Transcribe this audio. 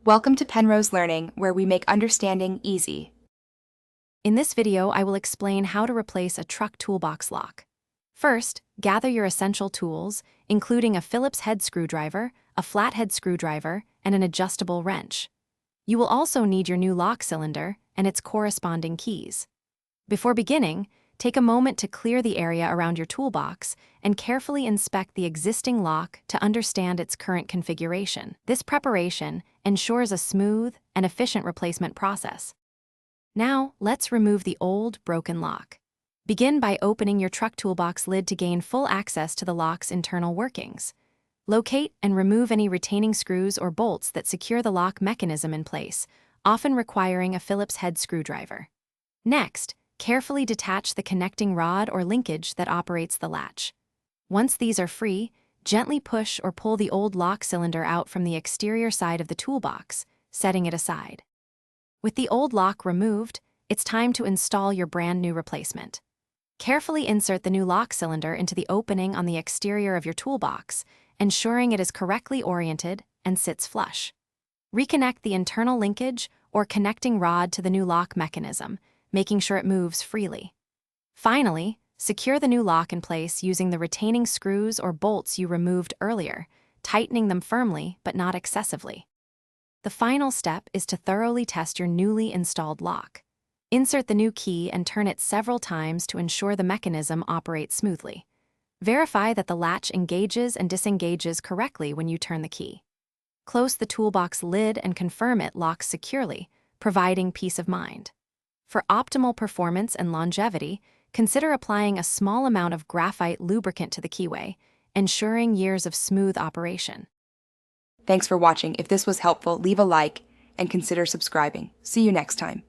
Welcome to Penrose Learning, where we make understanding easy. In this video, I will explain how to replace a truck toolbox lock. First, gather your essential tools, including a Phillips head screwdriver, a flathead screwdriver, and an adjustable wrench. You will also need your new lock cylinder and its corresponding keys. Before beginning, take a moment to clear the area around your toolbox and carefully inspect the existing lock to understand its current configuration. This preparation ensures a smooth and efficient replacement process. Now, let's remove the old, broken lock. Begin by opening your truck toolbox lid to gain full access to the lock's internal workings. Locate and remove any retaining screws or bolts that secure the lock mechanism in place, often requiring a Phillips head screwdriver. Next, carefully detach the connecting rod or linkage that operates the latch. Once these are free, gently push or pull the old lock cylinder out from the exterior side of the toolbox, setting it aside. With the old lock removed, it's time to install your brand new replacement. Carefully insert the new lock cylinder into the opening on the exterior of your toolbox, ensuring it is correctly oriented and sits flush. Reconnect the internal linkage or connecting rod to the new lock mechanism, making sure it moves freely. Finally, secure the new lock in place using the retaining screws or bolts you removed earlier, tightening them firmly but not excessively. The final step is to thoroughly test your newly installed lock. Insert the new key and turn it several times to ensure the mechanism operates smoothly. Verify that the latch engages and disengages correctly when you turn the key. Close the toolbox lid and confirm it locks securely, providing peace of mind. For optimal performance and longevity, consider applying a small amount of graphite lubricant to the keyway, ensuring years of smooth operation. Thanks for watching. If this was helpful, leave a like and consider subscribing. See you next time.